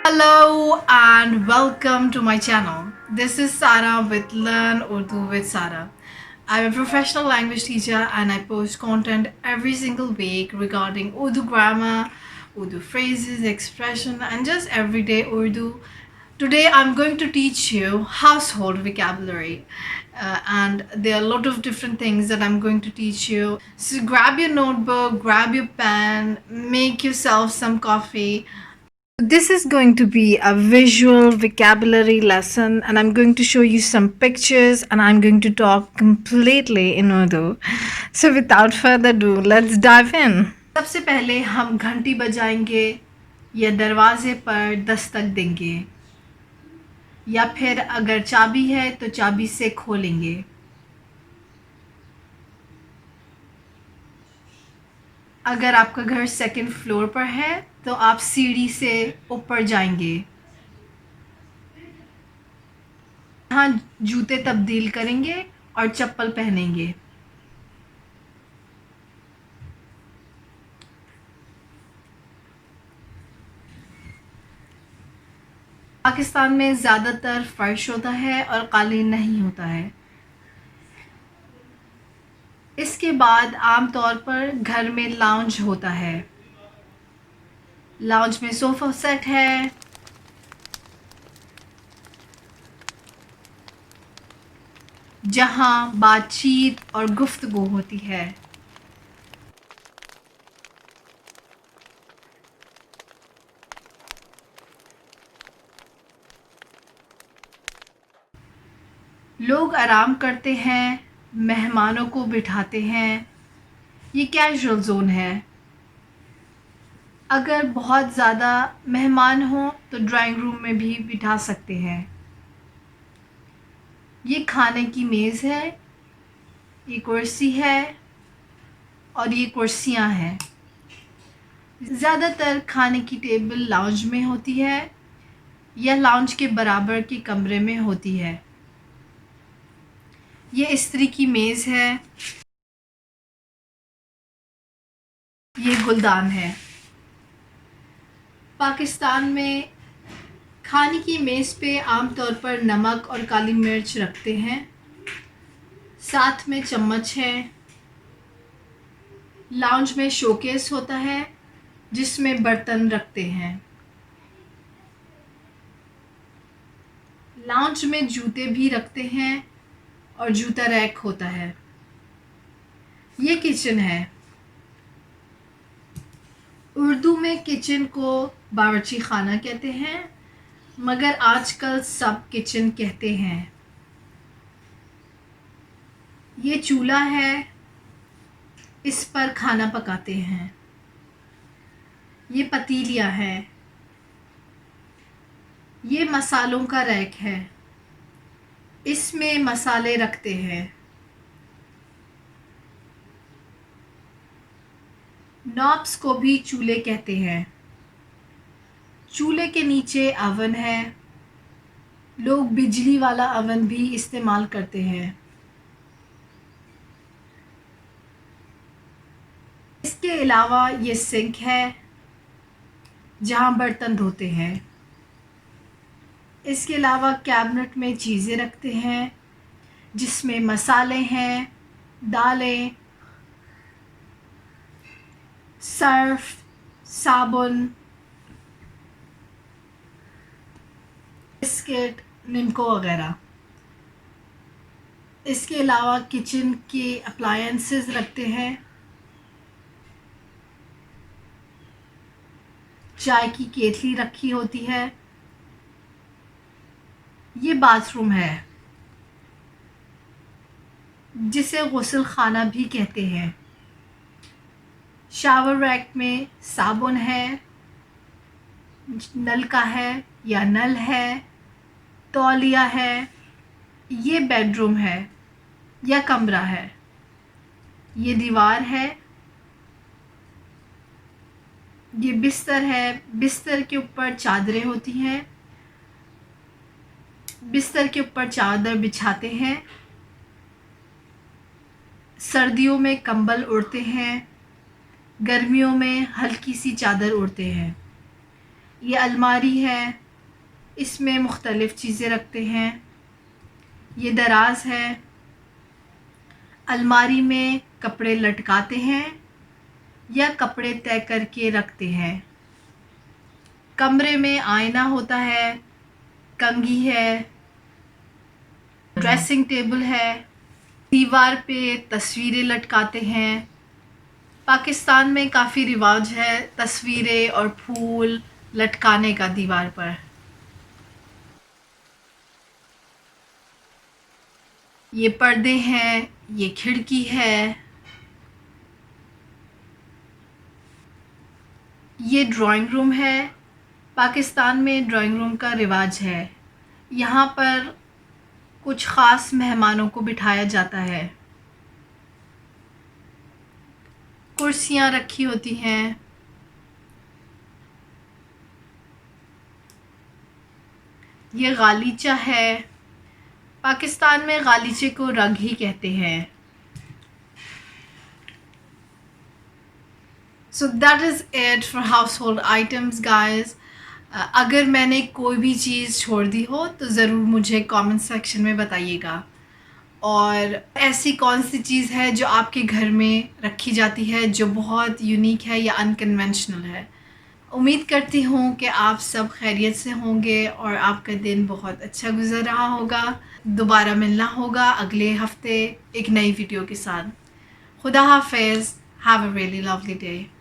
Hello and welcome to my channel. This is Sara with Learn Urdu with Sara. I'm a professional language teacher and I post content every single week regarding Urdu grammar, Urdu phrases, expression, and just everyday Urdu. Today I'm going to teach you household vocabulary. And there are a lot of different things that I'm going to teach you. So grab your notebook, grab your pen, make yourself some coffee. This is going to be a visual vocabulary lesson, and I'm going to show you some pictures and I'm going to talk completely in Urdu. So without further ado, let's dive in. सबसे पहले हम घंटी बजाएंगे या दरवाजे पर दस्तक देंगे या फिर अगर चाबी है तो चाबी से खोलेंगे। अगर आपका घर सेकंड फ्लोर पर है तो आप सीढ़ी से ऊपर जाएंगे। यहाँ जूते तब्दील करेंगे और चप्पल पहनेंगे। पाकिस्तान में ज़्यादातर फर्श होता है और कालीन नहीं होता है। इसके बाद आमतौर पर घर में लाउंज होता है। लाउंज में सोफ़ा सेट है, जहां बातचीत और गुफ्तगू होती है। लोग आराम करते हैं, मेहमानों को बिठाते हैं। ये कैजुअल जोन है। अगर बहुत ज़्यादा मेहमान हों तो ड्राइंग रूम में भी बिठा सकते हैं। ये खाने की मेज़ है, ये कुर्सी है और ये कुर्सियां हैं। ज़्यादातर खाने की टेबल लाउंज में होती है या लाउंज के बराबर के कमरे में होती है। ये इस्त्री की मेज़ है, ये गुलदान है। पाकिस्तान में खाने की मेज़ पे आमतौर पर नमक और काली मिर्च रखते हैं, साथ में चम्मच है। लाउंज में शोकेस होता है जिसमें बर्तन रखते हैं। लाउंज में जूते भी रखते हैं और जूता रैक होता है। ये किचन है। उर्दू में किचन को बावर्ची खाना कहते हैं, मगर आजकल सब किचन कहते हैं। ये चूल्हा है, इस पर खाना पकाते हैं। ये पतीलियाँ हैं। ये मसालों का रैक है, इसमें मसाले रखते हैं। नॉब्स को भी चूल्हे कहते हैं। चूल्हे के नीचे अवन है। लोग बिजली वाला अवन भी इस्तेमाल करते हैं। इसके अलावा ये सिंक है जहाँ बर्तन धोते हैं। इसके अलावा कैबिनेट में चीज़ें रखते हैं जिसमें मसाले हैं, दालें, सर्फ, साबुन, बिस्किट, निमको वगैरह। इसके अलावा किचन के अप्लायंसेस रखते हैं। चाय की केतली रखी होती है। ये बाथरूम है जिसे गुस्ल खाना भी कहते हैं। शावर रैक में साबुन है, नल का है या नल है, तौलिया है। ये बेडरूम है या कमरा है। ये दीवार है। ये बिस्तर है। बिस्तर के ऊपर चादरें होती हैं। बिस्तर के ऊपर चादर बिछाते हैं। सर्दियों में कंबल ओढ़ते हैं, गर्मियों में हल्की सी चादर ओढ़ते हैं। ये अलमारी है, इसमें मुख्तलिफ़ चीज़ें रखते हैं। ये दराज है, अलमारी में कपड़े लटकाते हैं या कपड़े तय करके रखते हैं। कमरे में आईना होता है, कंघी है, ड्रेसिंग टेबल है, दीवार पे तस्वीरें लटकाते हैं। पाकिस्तान में काफ़ी रिवाज है तस्वीरें और फूल लटकाने का दीवार पर। ये पर्दे हैं, ये खिड़की है, ये ड्राइंग रूम है। पाकिस्तान में ड्राइंग रूम का रिवाज है। यहाँ पर कुछ ख़ास मेहमानों को बिठाया जाता है। कुर्सियाँ रखी होती हैं। ये गालीचा है। पाकिस्तान में गालीचे को रग ही कहते हैं। So that is it for house hold items guys. अगर मैंने कोई भी चीज़ छोड़ दी हो तो ज़रूर मुझे कमेंट सेक्शन में बताइएगा। और ऐसी कौन सी चीज़ है जो आपके घर में रखी जाती है जो बहुत यूनिक है या अनकन्वेंशनल है। उम्मीद करती हूँ कि आप सब खैरियत से होंगे और आपका दिन बहुत अच्छा गुजर रहा होगा। दोबारा मिलना होगा अगले हफ्ते एक नई वीडियो के साथ। खुदा हाफिज़। Have a really lovely day.